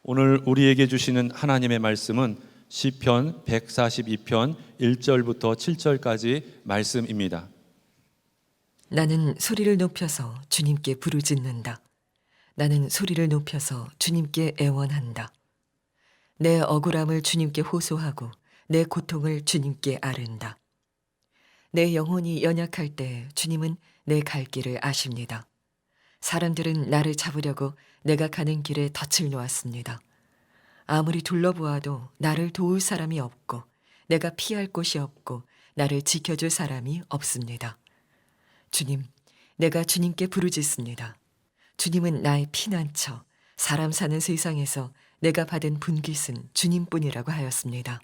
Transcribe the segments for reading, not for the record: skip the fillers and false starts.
오늘 우리에게 주시는 하나님의 말씀은 시편 142편 1절부터 7절까지 말씀입니다. 나는 소리를 높여서 주님께 부르짖는다. 나는 소리를 높여서 주님께 애원한다. 내 억울함을 주님께 호소하고 내 고통을 주님께 아른다. 내 영혼이 연약할 때 주님은 내 갈 길을 아십니다. 사람들은 나를 잡으려고 내가 가는 길에 덫을 놓았습니다. 아무리 둘러보아도 나를 도울 사람이 없고 내가 피할 곳이 없고 나를 지켜줄 사람이 없습니다. 주님, 내가 주님께 부르짖습니다. 주님은 나의 피난처, 사람 사는 세상에서 내가 받은 분깃은 주님뿐이라고 하였습니다.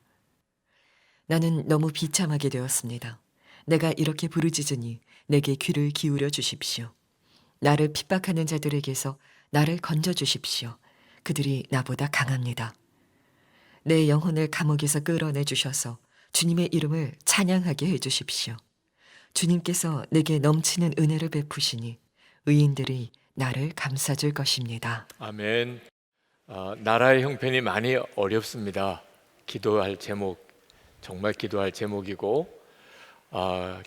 나는 너무 비참하게 되었습니다. 내가 이렇게 부르짖으니 내게 귀를 기울여 주십시오. 나를 핍박하는 자들에게서 나를 건져 주십시오. 그들이 나보다 강합니다. 내 영혼을 감옥에서 끌어내 주셔서 주님의 이름을 찬양하게 해 주십시오. 주님께서 내게 넘치는 은혜를 베푸시니 의인들이 나를 감싸줄 것입니다. 아멘. 나라의 형편이 많이 어렵습니다. 기도할 제목, 정말 기도할 제목이고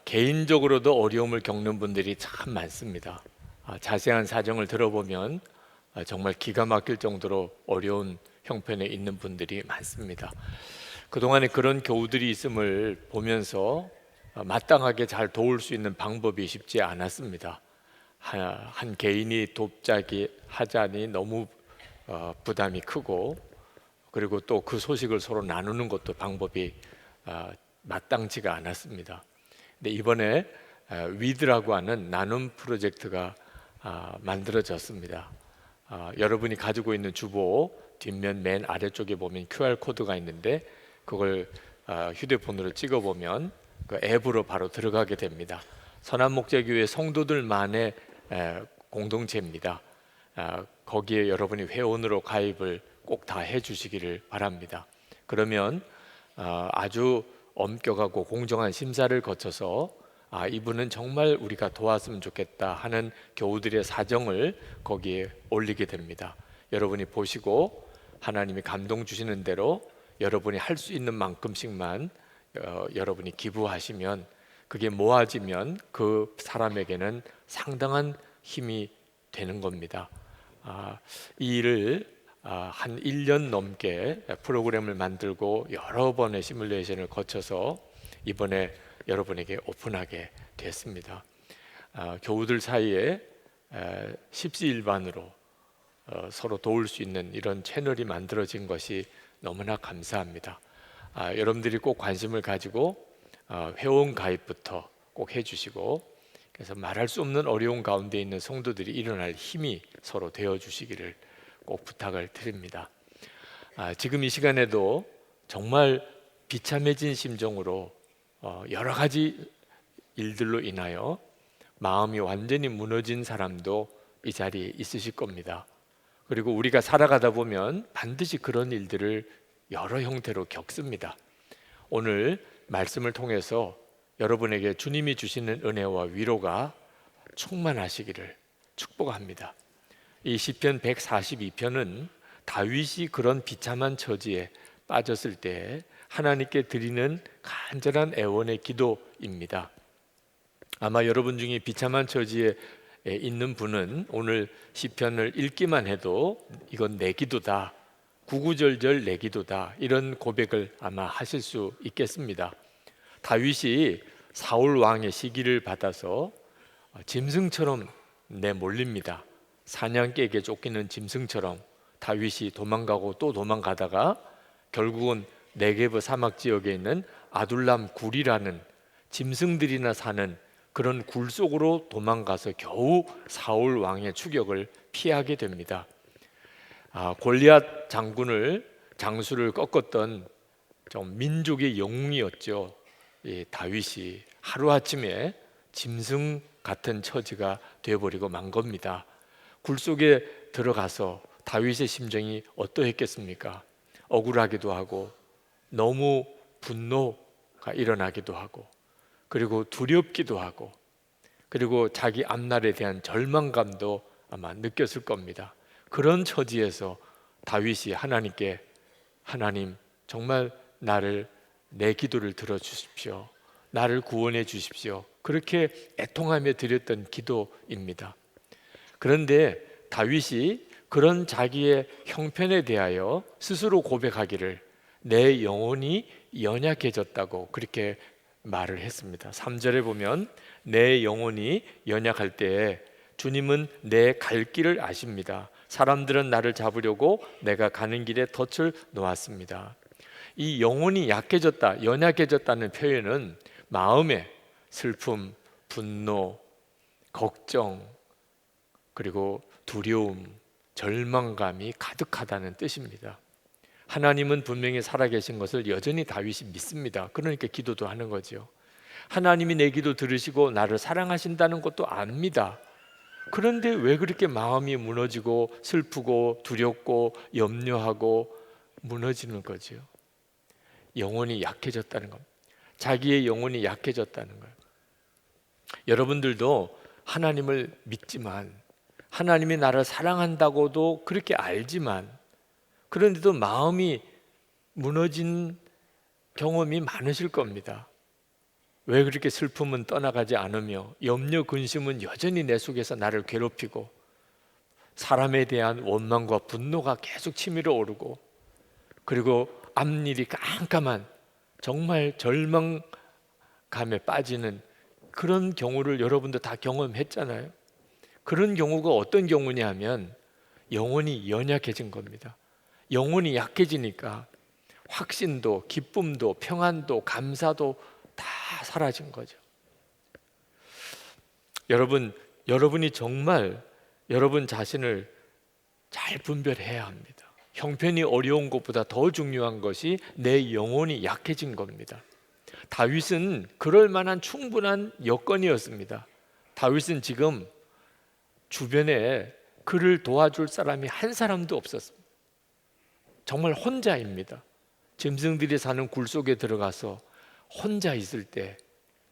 개인적으로도 어려움을 겪는 분들이 참 많습니다. 자세한 사정을 들어보면 정말 기가 막힐 정도로 어려운 형편에 있는 분들이 많습니다. 그동안에 그런 교우들이 있음을 보면서 마땅하게 잘 도울 수 있는 방법이 쉽지 않았습니다. 한 개인이 돕자기 하자니 너무 부담이 크고, 그리고 또 그 소식을 서로 나누는 것도 방법이 마땅치가 않았습니다. 근데 이번에 위드라고 하는 나눔 프로젝트가 만들어졌습니다. 여러분이 가지고 있는 주보 뒷면 맨 아래쪽에 보면 QR코드가 있는데 그걸 휴대폰으로 찍어보면 그 앱으로 바로 들어가게 됩니다. 선한목자교회 성도들만의 공동체입니다. 거기에 여러분이 회원으로 가입을 꼭 다 해주시기를 바랍니다. 그러면 아주 엄격하고 공정한 심사를 거쳐서 이분은 정말 우리가 도왔으면 좋겠다 하는 교우들의 사정을 거기에 올리게 됩니다. 여러분이 보시고 하나님이 감동 주시는 대로 여러분이 할 수 있는 만큼씩만 여러분이 기부하시면 그게 모아지면 그 사람에게는 상당한 힘이 되는 겁니다. 이 일을 한 1년 넘게 프로그램을 만들고 여러 번의 시뮬레이션을 거쳐서 이번에 여러분에게 오픈하게 됐습니다. 교우들 사이에 십시일반으로 서로 도울 수 있는 이런 채널이 만들어진 것이 너무나 감사합니다. 여러분들이 꼭 관심을 가지고 회원 가입부터 꼭 해주시고, 그래서 말할 수 없는 어려운 가운데 있는 성도들이 일어날 힘이 서로 되어주시기를 꼭 부탁을 드립니다. 지금 이 시간에도 정말 비참해진 심정으로 여러 가지 일들로 인하여 마음이 완전히 무너진 사람도 이 자리에 있으실 겁니다. 그리고 우리가 살아가다 보면 반드시 그런 일들을 여러 형태로 겪습니다. 오늘 말씀을 통해서 여러분에게 주님이 주시는 은혜와 위로가 충만하시기를 축복합니다. 이 시편 142편은 다윗이 그런 비참한 처지에 빠졌을 때 하나님께 드리는 간절한 애원의 기도입니다. 아마 여러분 중에 비참한 처지에 있는 분은 오늘 시편을 읽기만 해도 이건 내 기도다, 구구절절 내 기도다, 이런 고백을 아마 하실 수 있겠습니다. 다윗이 사울 왕의 시기를 받아서 짐승처럼 내몰립니다. 사냥개에게 쫓기는 짐승처럼 다윗이 도망가고 또 도망가다가 결국은 네게브 사막 지역에 있는 아둘람 굴이라는 짐승들이나 사는 그런 굴 속으로 도망가서 겨우 사울 왕의 추격을 피하게 됩니다. 골리앗 장수를 꺾었던 좀 민족의 영웅이었죠. 다윗이 하루아침에 짐승 같은 처지가 되어버리고 만 겁니다. 굴 속에 들어가서 다윗의 심정이 어떠했겠습니까? 억울하기도 하고 너무 분노가 일어나기도 하고, 그리고 두렵기도 하고, 그리고 자기 앞날에 대한 절망감도 아마 느꼈을 겁니다. 그런 처지에서 다윗이 하나님께 하나님 정말 내 기도를 들어주십시오. 나를 구원해 주십시오. 그렇게 애통하며 드렸던 기도입니다. 그런데 다윗이 그런 자기의 형편에 대하여 스스로 고백하기를 내 영혼이 연약해졌다고 그렇게 말을 했습니다. 3절에 보면 내 영혼이 연약할 때에 주님은 내 갈 길을 아십니다. 사람들은 나를 잡으려고 내가 가는 길에 덫을 놓았습니다. 이 영혼이 약해졌다, 연약해졌다는 표현은 마음에 슬픔, 분노, 걱정, 그리고 두려움, 절망감이 가득하다는 뜻입니다. 하나님은 분명히 살아계신 것을 여전히 다윗이 믿습니다. 그러니까 기도도 하는 거죠. 하나님이 내 기도 들으시고 나를 사랑하신다는 것도 압니다. 그런데 왜 그렇게 마음이 무너지고 슬프고 두렵고 염려하고 무너지는 거죠? 영혼이 약해졌다는 겁니다. 자기의 영혼이 약해졌다는 거예요. 여러분들도 하나님을 믿지만, 하나님이 나를 사랑한다고도 그렇게 알지만, 그런데도 마음이 무너진 경험이 많으실 겁니다. 왜 그렇게 슬픔은 떠나가지 않으며 염려, 근심은 여전히 내 속에서 나를 괴롭히고, 사람에 대한 원망과 분노가 계속 치밀어 오르고, 그리고 앞일이 깜깜한 정말 절망감에 빠지는 그런 경우를 여러분도 다 경험했잖아요. 그런 경우가 어떤 경우냐 하면 영혼이 연약해진 겁니다. 영혼이 약해지니까 확신도, 기쁨도, 평안도, 감사도 다 사라진 거죠. 여러분이 정말 여러분 자신을 잘 분별해야 합니다. 형편이 어려운 것보다 더 중요한 것이 내 영혼이 약해진 겁니다. 다윗은 그럴 만한 충분한 여건이었습니다. 다윗은 지금 주변에 그를 도와줄 사람이 한 사람도 없었습니다. 정말 혼자입니다. 짐승들이 사는 굴 속에 들어가서 혼자 있을 때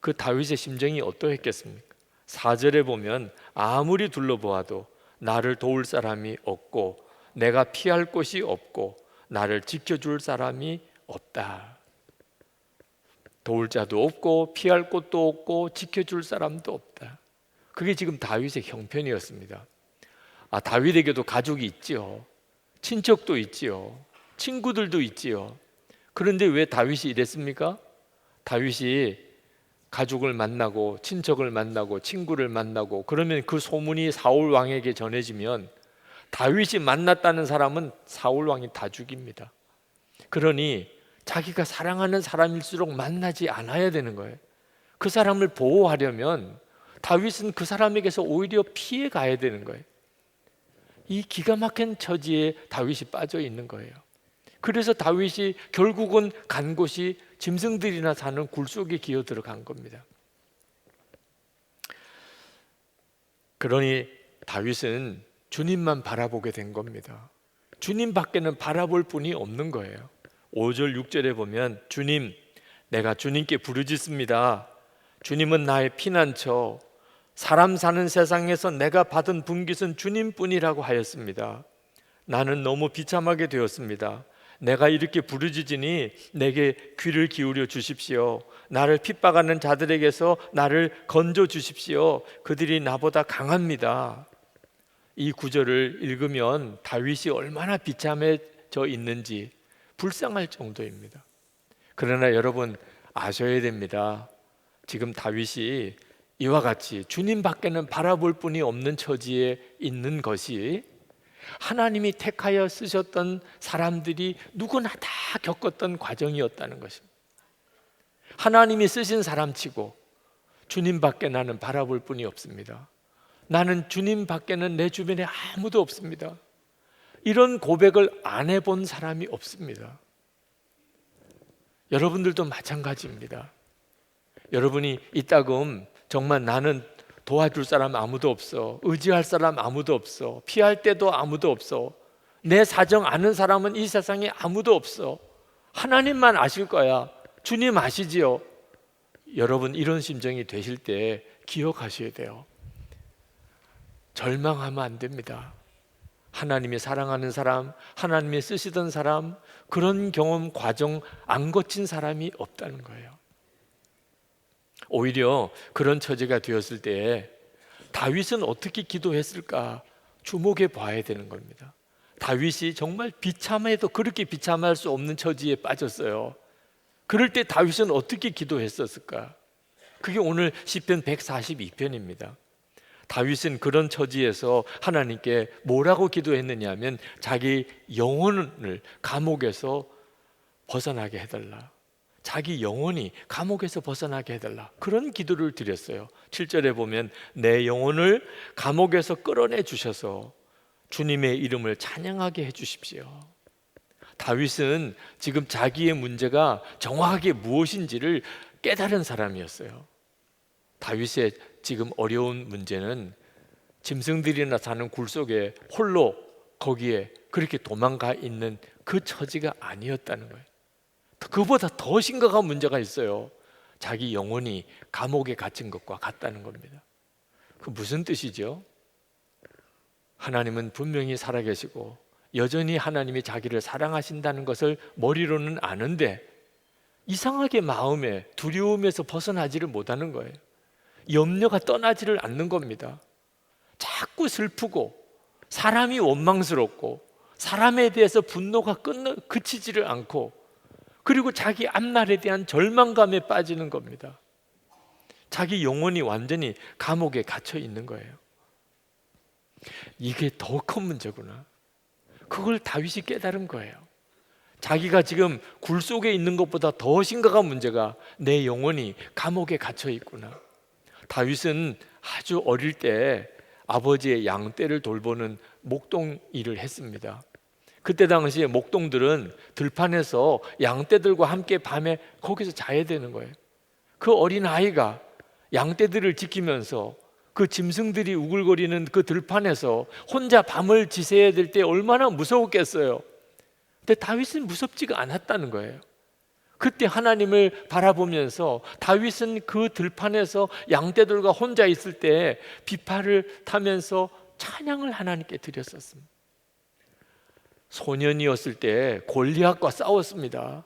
그 다윗의 심정이 어떠했겠습니까? 4절에 보면 아무리 둘러보아도 나를 도울 사람이 없고 내가 피할 곳이 없고 나를 지켜줄 사람이 없다. 도울 자도 없고 피할 곳도 없고 지켜줄 사람도 없다. 그게 지금 다윗의 형편이었습니다. 다윗에게도 가족이 있지요. 친척도 있지요. 친구들도 있지요. 그런데 왜 다윗이 이랬습니까? 다윗이 가족을 만나고 친척을 만나고 친구를 만나고 그러면 그 소문이 사울 왕에게 전해지면 다윗이 만났다는 사람은 사울 왕이 다 죽입니다. 그러니 자기가 사랑하는 사람일수록 만나지 않아야 되는 거예요. 그 사람을 보호하려면 다윗은 그 사람에게서 오히려 피해 가야 되는 거예요. 이 기가 막힌 처지에 다윗이 빠져 있는 거예요. 그래서 다윗이 결국은 간 곳이 짐승들이나 사는 굴 속에 기어 들어간 겁니다. 그러니 다윗은 주님만 바라보게 된 겁니다. 주님 밖에는 바라볼 분이 없는 거예요. 5절 6절에 보면 주님, 내가 주님께 부르짖습니다. 주님은 나의 피난처, 사람 사는 세상에서 내가 받은 분깃은 주님뿐이라고 하였습니다. 나는 너무 비참하게 되었습니다. 내가 이렇게 부르짖으니 내게 귀를 기울여 주십시오. 나를 핍박하는 자들에게서 나를 건져 주십시오. 그들이 나보다 강합니다. 이 구절을 읽으면 다윗이 얼마나 비참해져 있는지 불쌍할 정도입니다. 그러나 여러분 아셔야 됩니다. 지금 다윗이 이와 같이 주님 밖에는 바라볼 분이 없는 처지에 있는 것이 하나님이 택하여 쓰셨던 사람들이 누구나 다 겪었던 과정이었다는 것입니다. 하나님이 쓰신 사람치고 주님 밖에 나는 바라볼 분이 없습니다. 나는 주님 밖에는 내 주변에 아무도 없습니다. 이런 고백을 안 해본 사람이 없습니다. 여러분들도 마찬가지입니다. 여러분이 이따금 정말 나는 도와줄 사람 아무도 없어, 의지할 사람 아무도 없어, 피할 때도 아무도 없어, 내 사정 아는 사람은 이 세상에 아무도 없어, 하나님만 아실 거야, 주님 아시지요? 여러분 이런 심정이 되실 때 기억하셔야 돼요. 절망하면 안 됩니다. 하나님이 사랑하는 사람, 하나님이 쓰시던 사람, 그런 경험 과정 안 거친 사람이 없다는 거예요. 오히려 그런 처지가 되었을 때 다윗은 어떻게 기도했을까 주목해 봐야 되는 겁니다. 다윗이 정말 비참해도 그렇게 비참할 수 없는 처지에 빠졌어요. 그럴 때 다윗은 어떻게 기도했었을까? 그게 오늘 시편 142편입니다. 다윗은 그런 처지에서 하나님께 뭐라고 기도했느냐 하면 자기 영혼을 감옥에서 벗어나게 해달라, 자기 영혼이 감옥에서 벗어나게 해달라, 그런 기도를 드렸어요. 7절에 보면 내 영혼을 감옥에서 끌어내 주셔서 주님의 이름을 찬양하게 해주십시오. 다윗은 지금 자기의 문제가 정확하게 무엇인지를 깨달은 사람이었어요. 다윗의 지금 어려운 문제는 짐승들이나 사는 굴 속에 홀로 거기에 그렇게 도망가 있는 그 처지가 아니었다는 거예요. 그보다 더 심각한 문제가 있어요. 자기 영혼이 감옥에 갇힌 것과 같다는 겁니다. 그 무슨 뜻이죠? 하나님은 분명히 살아계시고 여전히 하나님이 자기를 사랑하신다는 것을 머리로는 아는데 이상하게 마음에 두려움에서 벗어나지를 못하는 거예요. 염려가 떠나지를 않는 겁니다. 자꾸 슬프고 사람이 원망스럽고 사람에 대해서 분노가 그치지를 않고, 그리고 자기 앞날에 대한 절망감에 빠지는 겁니다. 자기 영혼이 완전히 감옥에 갇혀 있는 거예요. 이게 더 큰 문제구나. 그걸 다윗이 깨달은 거예요. 자기가 지금 굴 속에 있는 것보다 더 심각한 문제가 내 영혼이 감옥에 갇혀 있구나. 다윗은 아주 어릴 때 아버지의 양떼를 돌보는 목동 일을 했습니다. 그때 당시에 목동들은 들판에서 양떼들과 함께 밤에 거기서 자야 되는 거예요. 그 어린 아이가 양떼들을 지키면서 그 짐승들이 우글거리는 그 들판에서 혼자 밤을 지새야 될 때 얼마나 무서웠겠어요. 근데 다윗은 무섭지가 않았다는 거예요. 그때 하나님을 바라보면서 다윗은 그 들판에서 양떼들과 혼자 있을 때 비파를 타면서 찬양을 하나님께 드렸었습니다. 소년이었을 때 골리앗과 싸웠습니다.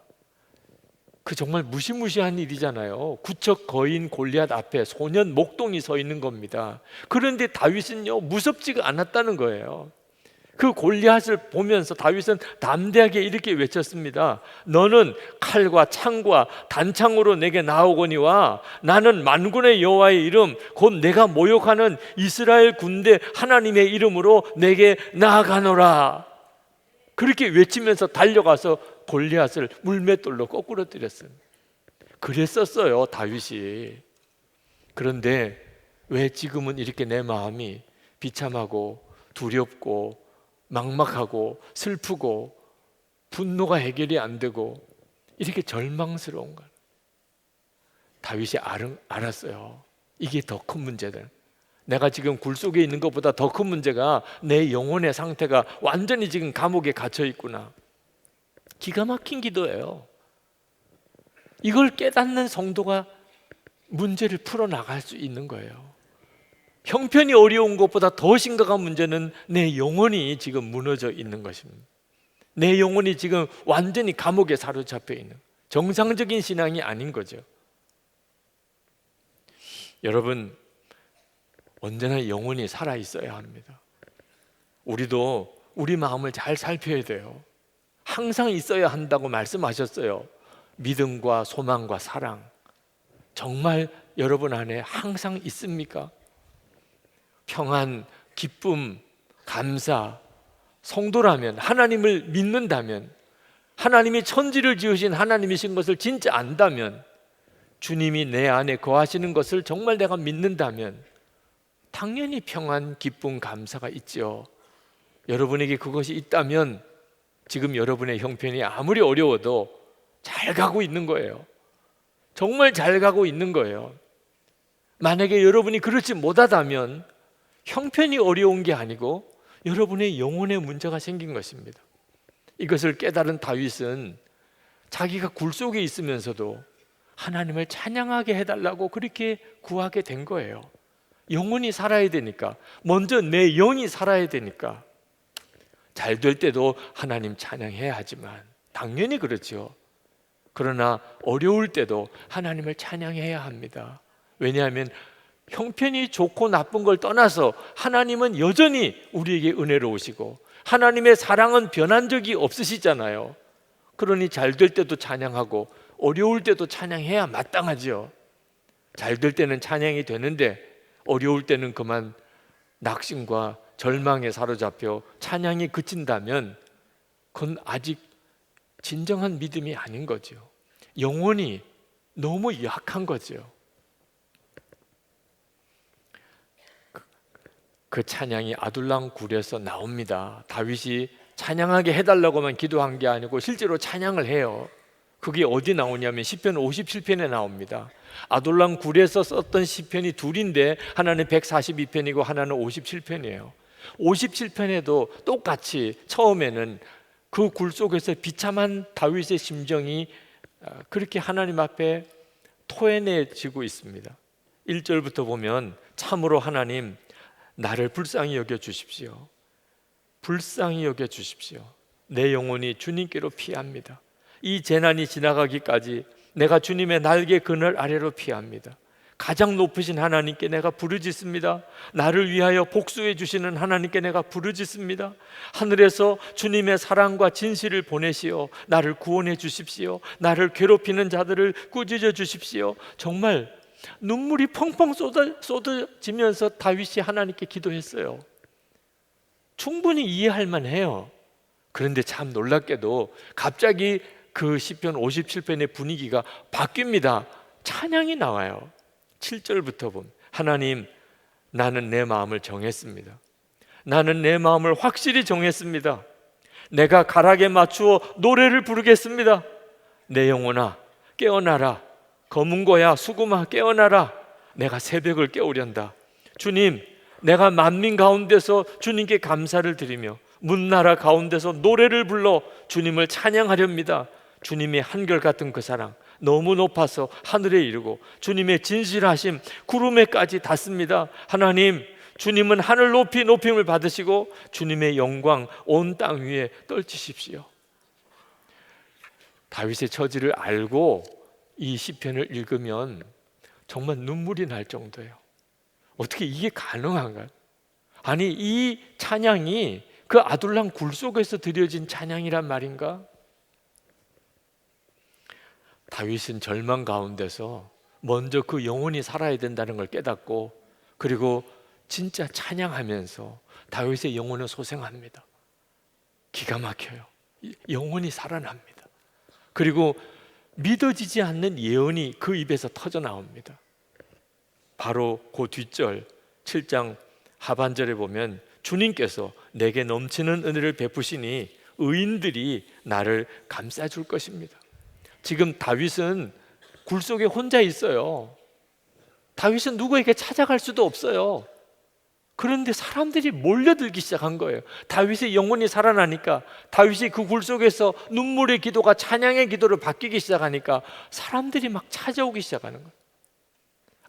그 정말 무시무시한 일이잖아요. 구척 거인 골리앗 앞에 소년 목동이 서 있는 겁니다. 그런데 다윗은요 무섭지가 않았다는 거예요. 그 골리앗을 보면서 다윗은 담대하게 이렇게 외쳤습니다. 너는 칼과 창과 단창으로 내게 나오거니와 나는 만군의 여호와의 이름 곧 내가 모욕하는 이스라엘 군대 하나님의 이름으로 내게 나아가노라. 그렇게 외치면서 달려가서 골리앗을 물맷돌로 거꾸로 때렸어요. 그랬었어요 다윗이. 그런데 왜 지금은 이렇게 내 마음이 비참하고 두렵고 막막하고 슬프고 분노가 해결이 안 되고 이렇게 절망스러운가? 다윗이 알았어요. 이게 더 큰 문제들. 내가 지금 굴 속에 있는 것보다 더 큰 문제가 내 영혼의 상태가 완전히 지금 감옥에 갇혀 있구나. 기가 막힌 기도예요. 이걸 깨닫는 성도가 문제를 풀어나갈 수 있는 거예요. 형편이 어려운 것보다 더 심각한 문제는 내 영혼이 지금 무너져 있는 것입니다. 내 영혼이 지금 완전히 감옥에 사로잡혀 있는, 정상적인 신앙이 아닌 거죠. 여러분, 언제나 영혼이 살아 있어야 합니다. 우리도 우리 마음을 잘 살펴야 돼요. 항상 있어야 한다고 말씀하셨어요. 믿음과 소망과 사랑, 정말 여러분 안에 항상 있습니까? 평안, 기쁨, 감사, 성도라면, 하나님을 믿는다면, 하나님이 천지를 지으신 하나님이신 것을 진짜 안다면, 주님이 내 안에 거하시는 것을 정말 내가 믿는다면 당연히 평안, 기쁨, 감사가 있죠. 여러분에게 그것이 있다면 지금 여러분의 형편이 아무리 어려워도 잘 가고 있는 거예요. 정말 잘 가고 있는 거예요. 만약에 여러분이 그렇지 못하다면 형편이 어려운 게 아니고 여러분의 영혼에 문제가 생긴 것입니다. 이것을 깨달은 다윗은 자기가 굴 속에 있으면서도 하나님을 찬양하게 해달라고 그렇게 구하게 된 거예요. 영혼이 살아야 되니까, 먼저 내 영이 살아야 되니까. 잘 될 때도 하나님 찬양해야 하지만 당연히 그렇죠. 그러나 어려울 때도 하나님을 찬양해야 합니다. 왜냐하면 형편이 좋고 나쁜 걸 떠나서 하나님은 여전히 우리에게 은혜로우시고 하나님의 사랑은 변한 적이 없으시잖아요. 그러니 잘 될 때도 찬양하고 어려울 때도 찬양해야 마땅하죠. 잘 될 때는 찬양이 되는데 어려울 때는 그만 낙심과 절망에 사로잡혀 찬양이 그친다면 그건 아직 진정한 믿음이 아닌 거죠. 영혼이 너무 약한 거죠. 그 찬양이 아둘람 굴에서 나옵니다. 다윗이 찬양하게 해달라고만 기도한 게 아니고 실제로 찬양을 해요. 그게 어디 나오냐면 시편 57편에 나옵니다. 아둘람 굴에서 썼던 시편이 둘인데 하나는 142편이고 하나는 57편이에요. 57편에도 똑같이 처음에는 그 굴 속에서 비참한 다윗의 심정이 그렇게 하나님 앞에 토해내지고 있습니다. 1절부터 보면 참으로 하나님 나를 불쌍히 여겨 주십시오. 불쌍히 여겨 주십시오. 내 영혼이 주님께로 피합니다. 이 재난이 지나가기까지 내가 주님의 날개 그늘 아래로 피합니다. 가장 높으신 하나님께 내가 부르짖습니다. 나를 위하여 복수해 주시는 하나님께 내가 부르짖습니다. 하늘에서 주님의 사랑과 진실을 보내시어 나를 구원해 주십시오. 나를 괴롭히는 자들을 꾸짖어 주십시오. 정말 눈물이 펑펑 쏟아지면서 다윗이 하나님께 기도했어요. 충분히 이해할 만해요. 그런데 참 놀랍게도 갑자기 그 시편 57편의 분위기가 바뀝니다. 찬양이 나와요. 7절부터 보면 하나님 나는 내 마음을 정했습니다. 나는 내 마음을 확실히 정했습니다. 내가 가락에 맞추어 노래를 부르겠습니다. 내 영혼아 깨어나라. 검은고야 수금아 깨어나라. 내가 새벽을 깨우련다. 주님 내가 만민 가운데서 주님께 감사를 드리며 문나라 가운데서 노래를 불러 주님을 찬양하렵니다. 주님의 한결같은 그 사랑 너무 높아서 하늘에 이르고 주님의 진실하심 구름에까지 닿습니다. 하나님 주님은 하늘 높이 높임을 받으시고 주님의 영광 온 땅 위에 떨치십시오. 다윗의 처지를 알고 이 시편을 읽으면 정말 눈물이 날 정도예요. 어떻게 이게 가능한가요? 아니 이 찬양이 그 아둘람 굴 속에서 드려진 찬양이란 말인가? 다윗은 절망 가운데서 먼저 그 영혼이 살아야 된다는 걸 깨닫고 그리고 진짜 찬양하면서 다윗의 영혼은 소생합니다. 기가 막혀요. 영혼이 살아납니다. 그리고 믿어지지 않는 예언이 그 입에서 터져 나옵니다. 바로 그 뒷절 7장 하반절에 보면 주님께서 내게 넘치는 은혜를 베푸시니 의인들이 나를 감싸줄 것입니다. 지금 다윗은 굴 속에 혼자 있어요. 다윗은 누구에게 찾아갈 수도 없어요. 그런데 사람들이 몰려들기 시작한 거예요. 다윗의 영혼이 살아나니까, 다윗이 그 굴 속에서 눈물의 기도가 찬양의 기도로 바뀌기 시작하니까 사람들이 막 찾아오기 시작하는 거예요.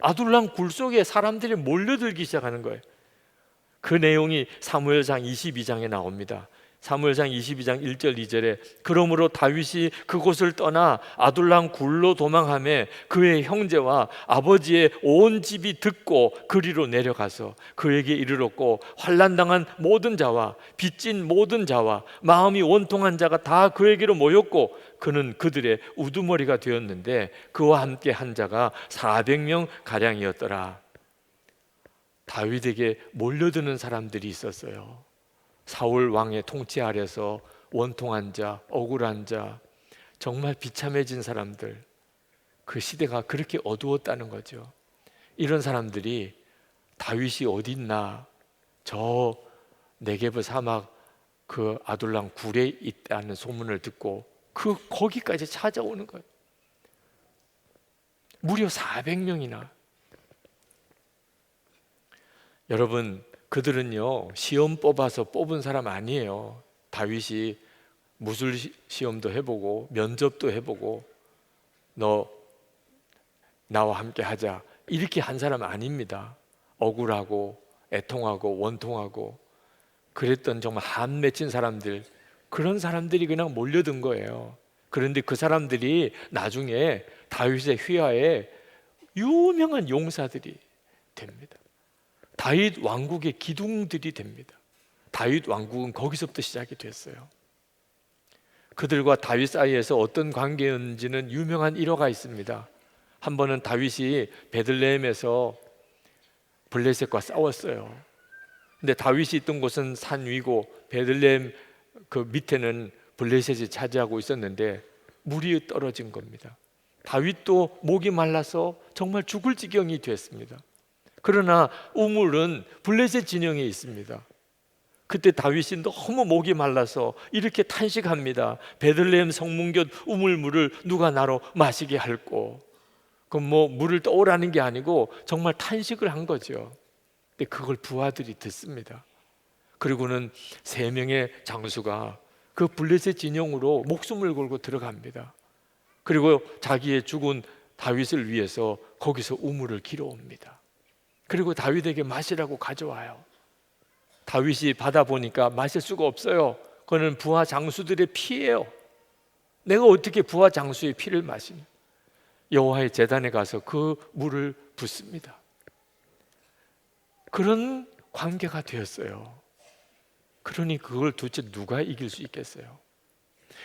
아둘람 굴 속에 사람들이 몰려들기 시작하는 거예요. 그 내용이 사무엘상 22장에 나옵니다. 사무엘상 22장 1절 2절에 그러므로 다윗이 그곳을 떠나 아둘람 굴로 도망하며 그의 형제와 아버지의 온 집이 듣고 그리로 내려가서 그에게 이르렀고 환난당한 모든 자와 빚진 모든 자와 마음이 원통한 자가 다 그에게로 모였고 그는 그들의 우두머리가 되었는데 그와 함께 한 자가 400명 가량이었더라. 다윗에게 몰려드는 사람들이 있었어요. 사울 왕의 통치 아래서 원통한 자, 억울한 자, 정말 비참해진 사람들, 그 시대가 그렇게 어두웠다는 거죠. 이런 사람들이 다윗이 어디 있나, 저 네게브 사막 그 아둘람 굴에 있다는 소문을 듣고 거기까지 찾아오는 거예요. 무려 400명이나. 여러분, 그들은요 시험 뽑아서 뽑은 사람 아니에요. 다윗이 무술 시험도 해보고 면접도 해보고 너 나와 함께 하자 이렇게 한 사람 아닙니다. 억울하고 애통하고 원통하고 그랬던 정말 한 맺힌 사람들, 그런 사람들이 그냥 몰려든 거예요. 그런데 그 사람들이 나중에 다윗의 휘하에 유명한 용사들이 됩니다. 다윗 왕국의 기둥들이 됩니다. 다윗 왕국은 거기서부터 시작이 됐어요. 그들과 다윗 사이에서 어떤 관계였는지는 유명한 일화가 있습니다. 한 번은 다윗이 베들레헴에서 블레셋과 싸웠어요. 근데 다윗이 있던 곳은 산 위고 베들레헴 그 밑에는 블레셋이 차지하고 있었는데 물이 떨어진 겁니다. 다윗도 목이 말라서 정말 죽을 지경이 됐습니다. 그러나 우물은 블레셋 진영에 있습니다. 그때 다윗이 너무 목이 말라서 이렇게 탄식합니다. 베들레헴 성문곁 우물물을 누가 나로 마시게 할꼬. 그럼 뭐 물을 떠오라는 게 아니고 정말 탄식을 한 거죠. 근데 그걸 부하들이 듣습니다. 그리고는 3명의 장수가 그 블레셋 진영으로 목숨을 걸고 들어갑니다. 그리고 자기의 죽은 다윗을 위해서 거기서 우물을 길어옵니다. 그리고 다윗에게 마시라고 가져와요. 다윗이 받아보니까 마실 수가 없어요. 그거는 부하 장수들의 피예요. 내가 어떻게 부하 장수의 피를 마시냐. 여호와의 제단에 가서 그 물을 붓습니다. 그런 관계가 되었어요. 그러니 그걸 도대체 누가 이길 수 있겠어요?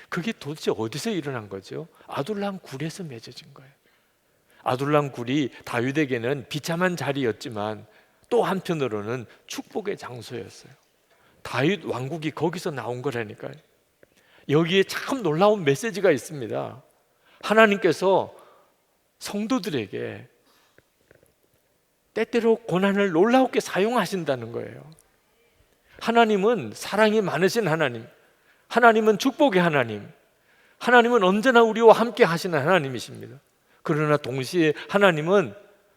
그게 도대체 어디서 일어난 거죠? 아둘람 굴에서 맺어진 거예요. 아둘람 굴이 다윗에게는 비참한 자리였지만 또 한편으로는 축복의 장소였어요. 다윗 왕국이 거기서 나온 거라니까요. 여기에 참 놀라운 메시지가 있습니다. 하나님께서 성도들에게 때때로 고난을 놀랍게 사용하신다는 거예요. 하나님은 사랑이 많으신 하나님, 하나님은 축복의 하나님, 하나님은 언제나 우리와 함께 하시는 하나님이십니다. 그러나 동시에 하나님은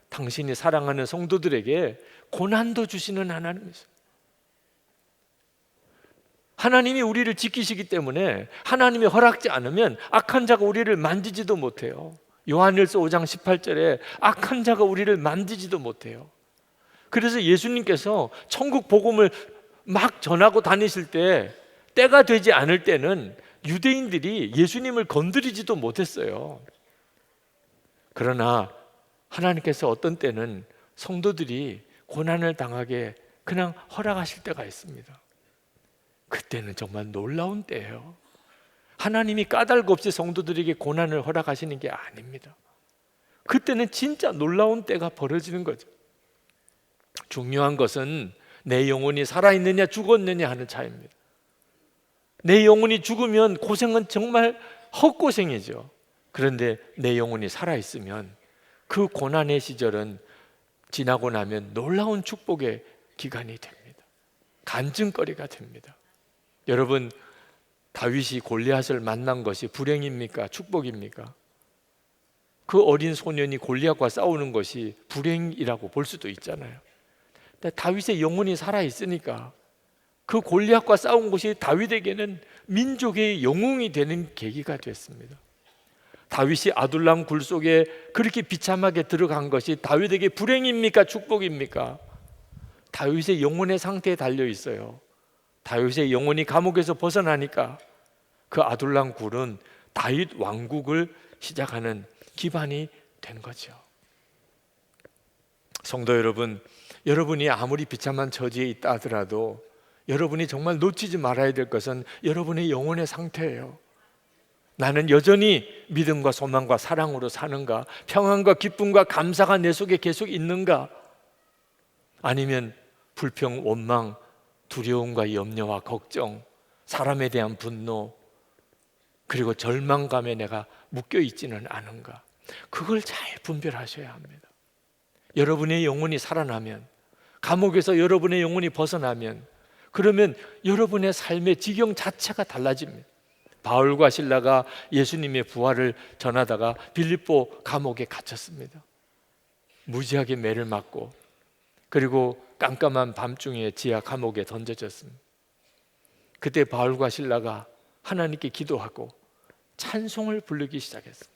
당신이 사랑하는 성도들에게 고난도 주시는 하나님이세요. 하나님이 우리를 지키시기 때문에 하나님이 허락지 않으면 악한 자가 우리를 만지지도 못해요. 요한일서 5장 18절에 악한 자가 우리를 만지지도 못해요. 그래서 예수님께서 천국 복음을 막 전하고 다니실 때 때가 되지 않을 때는 유대인들이 예수님을 건드리지도 못했어요. 그러나 하나님께서 어떤 때는 성도들이 고난을 당하게 그냥 허락하실 때가 있습니다. 그때는 정말 놀라운 때예요. 하나님이 까닭 없이 성도들에게 고난을 허락하시는 게 아닙니다. 그때는 진짜 놀라운 때가 벌어지는 거죠. 중요한 것은 내 영혼이 살아있느냐 죽었느냐 하는 차이입니다. 내 영혼이 죽으면 고생은 정말 헛고생이죠. 그런데 내 영혼이 살아있으면 그 고난의 시절은 지나고 나면 놀라운 축복의 기간이 됩니다. 간증거리가 됩니다. 여러분, 다윗이 골리앗을 만난 것이 불행입니까? 축복입니까? 그 어린 소년이 골리앗과 싸우는 것이 불행이라고 볼 수도 있잖아요. 근데 다윗의 영혼이 살아있으니까 그 골리앗과 싸운 것이 다윗에게는 민족의 영웅이 되는 계기가 됐습니다. 다윗이 아둘람 굴 속에 그렇게 비참하게 들어간 것이 다윗에게 불행입니까? 축복입니까? 다윗의 영혼의 상태에 달려 있어요. 다윗의 영혼이 감옥에서 벗어나니까 그 아둘람 굴은 다윗 왕국을 시작하는 기반이 된 거죠. 성도 여러분, 여러분이 아무리 비참한 처지에 있다 하더라도 여러분이 정말 놓치지 말아야 될 것은 여러분의 영혼의 상태예요. 나는 여전히 믿음과 소망과 사랑으로 사는가? 평안과 기쁨과 감사가 내 속에 계속 있는가? 아니면 불평, 원망, 두려움과 염려와 걱정, 사람에 대한 분노, 그리고 절망감에 내가 묶여 있지는 않은가? 그걸 잘 분별하셔야 합니다. 여러분의 영혼이 살아나면, 감옥에서 여러분의 영혼이 벗어나면, 그러면 여러분의 삶의 지경 자체가 달라집니다. 바울과 실라가 예수님의 부활을 전하다가 빌립보 감옥에 갇혔습니다. 무지하게 매를 맞고, 그리고 깜깜한 밤중에 지하 감옥에 던져졌습니다. 그때 바울과 실라가 하나님께 기도하고 찬송을 부르기 시작했습니다.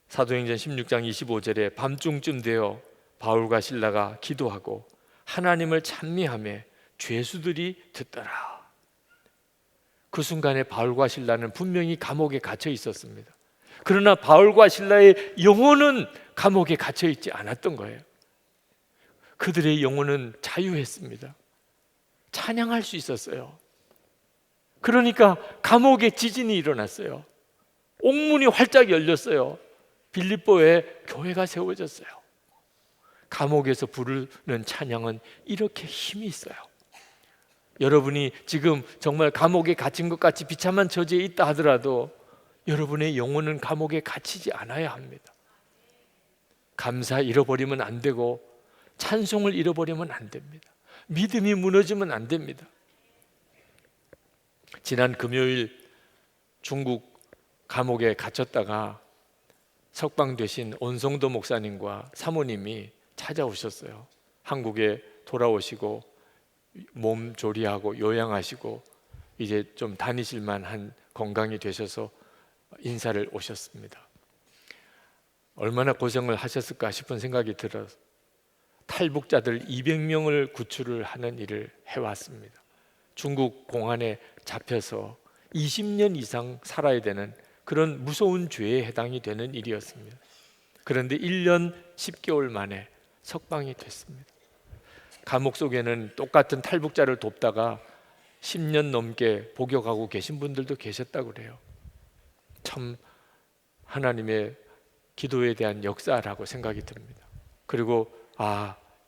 사도행전 16장 25절에 밤중쯤 되어 바울과 실라가 기도하고 하나님을 찬미하며 죄수들이 듣더라. 그 순간에 바울과 실라는 분명히 감옥에 갇혀 있었습니다. 그러나 바울과 실라의 영혼은 감옥에 갇혀 있지 않았던 거예요. 그들의 영혼은 자유했습니다. 찬양할 수 있었어요. 그러니까 감옥에 지진이 일어났어요. 옥문이 활짝 열렸어요. 빌립보에 교회가 세워졌어요. 감옥에서 부르는 찬양은 이렇게 힘이 있어요. 여러분이 지금 정말 감옥에 갇힌 것 같이 비참한 처지에 있다 하더라도 여러분의 영혼은 감옥에 갇히지 않아야 합니다. 감사 잃어버리면 안 되고 찬송을 잃어버리면 안 됩니다. 믿음이 무너지면 안 됩니다. 지난 금요일 중국 감옥에 갇혔다가 석방되신 온성도 목사님과 사모님이 찾아오셨어요. 한국에 돌아오시고 몸 조리하고 요양하시고 이제 좀 다니실 만한 건강이 되셔서 인사를 오셨습니다. 얼마나 고생을 하셨을까 싶은 생각이 들어서 탈북자들 200명을 구출을 하는 일을 해왔습니다. 중국 공안에 잡혀서 20년 이상 살아야 되는 그런 무서운 죄에 해당이 되는 일이었습니다. 그런데 1년 10개월 만에 석방이 됐습니다. 감옥 속에는 똑같은 탈북자를 돕다가 10년 넘게 복역하고 계신 분들도 계셨다고 그래요. 참 하나님의 기도에 대한 역사라고 생각이 듭니다. 그리고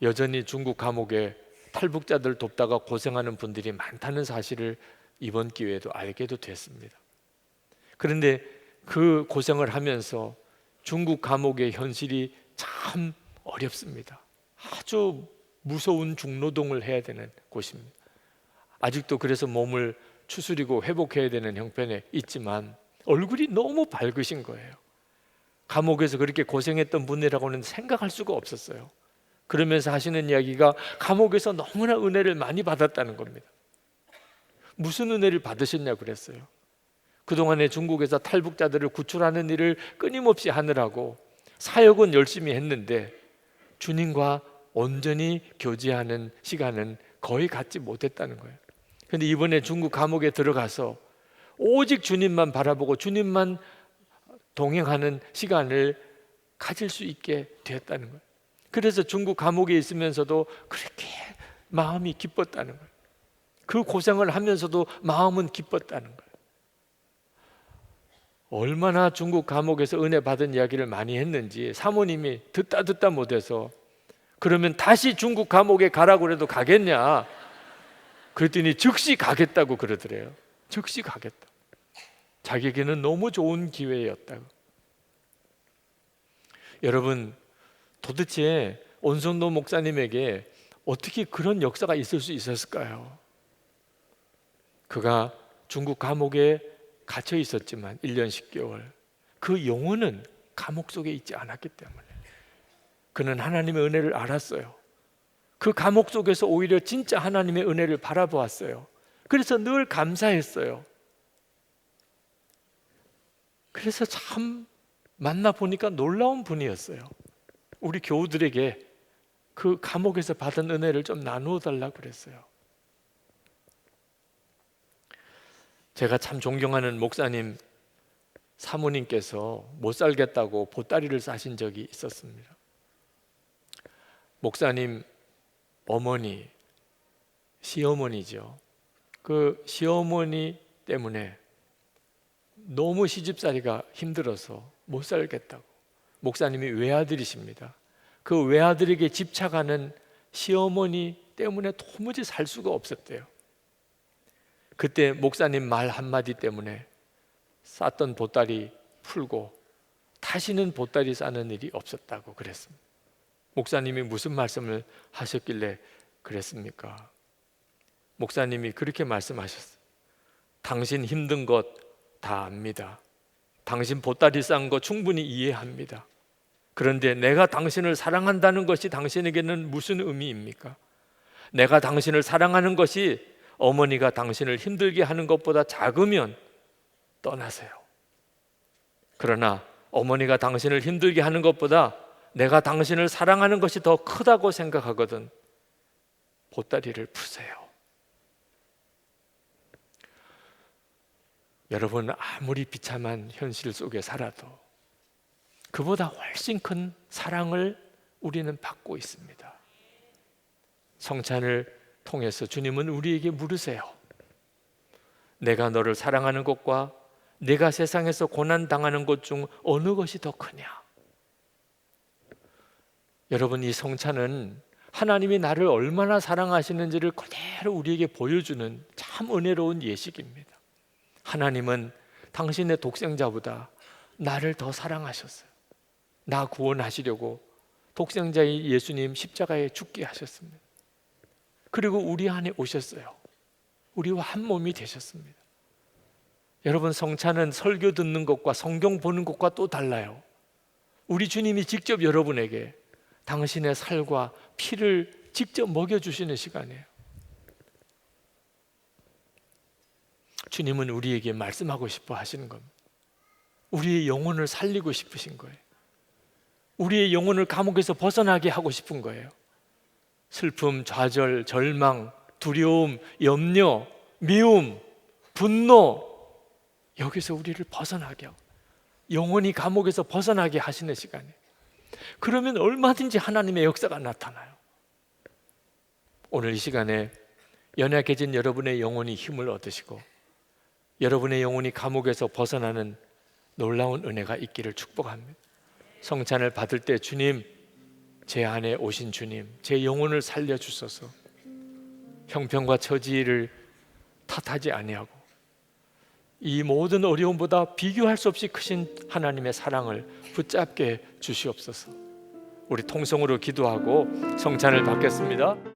여전히 중국 감옥에 탈북자들 돕다가 고생하는 분들이 많다는 사실을 이번 기회에도 알게도 됐습니다. 그런데 그 고생을 하면서 중국 감옥의 현실이 참 어렵습니다. 아주 무서운 중노동을 해야 되는 곳입니다. 아직도 그래서 몸을 추스리고 회복해야 되는 형편에 있지만 얼굴이 너무 밝으신 거예요. 감옥에서 그렇게 고생했던 분이라고는 생각할 수가 없었어요. 그러면서 하시는 이야기가 감옥에서 너무나 은혜를 많이 받았다는 겁니다. 무슨 은혜를 받으셨냐고 그랬어요. 그동안에 중국에서 탈북자들을 구출하는 일을 끊임없이 하느라고 사역은 열심히 했는데 주님과 온전히 교제하는 시간은 거의 갖지 못했다는 거예요. 그런데 이번에 중국 감옥에 들어가서 오직 주님만 바라보고 주님만 동행하는 시간을 가질 수 있게 되었다는 거예요. 그래서 중국 감옥에 있으면서도 그렇게 마음이 기뻤다는 거예요. 그 고생을 하면서도 마음은 기뻤다는 거예요. 얼마나 중국 감옥에서 은혜 받은 이야기를 많이 했는지 사모님이 듣다 못해서 그러면 다시 중국 감옥에 가라고 해도 가겠냐? 그랬더니 즉시 가겠다고 그러더래요. 즉시 가겠다. 자기에게는 너무 좋은 기회였다고. 여러분, 도대체 온성도 목사님에게 어떻게 그런 역사가 있을 수 있었을까요? 그가 중국 감옥에 갇혀 있었지만 1년 10개월 그 영혼은 감옥 속에 있지 않았기 때문에 그는 하나님의 은혜를 알았어요. 그 감옥 속에서 오히려 진짜 하나님의 은혜를 바라보았어요. 그래서 늘 감사했어요. 그래서 참 만나보니까 놀라운 분이었어요. 우리 교우들에게 그 감옥에서 받은 은혜를 좀 나누어 달라고 그랬어요. 제가 참 존경하는 목사님 사모님께서 못 살겠다고 보따리를 싸신 적이 있었습니다. 목사님 어머니, 시어머니죠. 그 시어머니 때문에 너무 시집살이가 힘들어서 못 살겠다고. 목사님이 외아들이십니다. 그 외아들에게 집착하는 시어머니 때문에 도무지 살 수가 없었대요. 그때 목사님 말 한마디 때문에 쌌던 보따리 풀고 다시는 보따리 싸는 일이 없었다고 그랬습니다. 목사님이 무슨 말씀을 하셨길래 그랬습니까? 목사님이 그렇게 말씀하셨어요. 당신 힘든 것 다 압니다. 당신 보따리 싼 거 충분히 이해합니다. 그런데 내가 당신을 사랑한다는 것이 당신에게는 무슨 의미입니까? 내가 당신을 사랑하는 것이 어머니가 당신을 힘들게 하는 것보다 작으면 떠나세요. 그러나 어머니가 당신을 힘들게 하는 것보다 내가 당신을 사랑하는 것이 더 크다고 생각하거든 보따리를 푸세요. 여러분, 아무리 비참한 현실 속에 살아도 그보다 훨씬 큰 사랑을 우리는 받고 있습니다. 성찬을 통해서 주님은 우리에게 물으세요. 내가 너를 사랑하는 것과 내가 세상에서 고난당하는 것 중 어느 것이 더 크냐? 여러분, 이 성찬은 하나님이 나를 얼마나 사랑하시는지를 그대로 우리에게 보여주는 참 은혜로운 예식입니다. 하나님은 당신의 독생자보다 나를 더 사랑하셨어요. 나 구원하시려고 독생자의 예수님 십자가에 죽게 하셨습니다. 그리고 우리 안에 오셨어요. 우리와 한 몸이 되셨습니다. 여러분, 성찬은 설교 듣는 것과 성경 보는 것과 또 달라요. 우리 주님이 직접 여러분에게 당신의 살과 피를 직접 먹여주시는 시간이에요. 주님은 우리에게 말씀하고 싶어 하시는 겁니다. 우리의 영혼을 살리고 싶으신 거예요. 우리의 영혼을 감옥에서 벗어나게 하고 싶은 거예요. 슬픔, 좌절, 절망, 두려움, 염려, 미움, 분노, 여기서 우리를 벗어나게 하고 영혼이 감옥에서 벗어나게 하시는 시간이에요. 그러면 얼마든지 하나님의 역사가 나타나요. 오늘 이 시간에 연약해진 여러분의 영혼이 힘을 얻으시고 여러분의 영혼이 감옥에서 벗어나는 놀라운 은혜가 있기를 축복합니다. 성찬을 받을 때 주님, 제 안에 오신 주님, 제 영혼을 살려주소서. 형편과 처지를 탓하지 아니하고 이 모든 어려움보다 비교할 수 없이 크신 하나님의 사랑을 붙잡게 주시옵소서. 우리 통성으로 기도하고 성찬을 받겠습니다.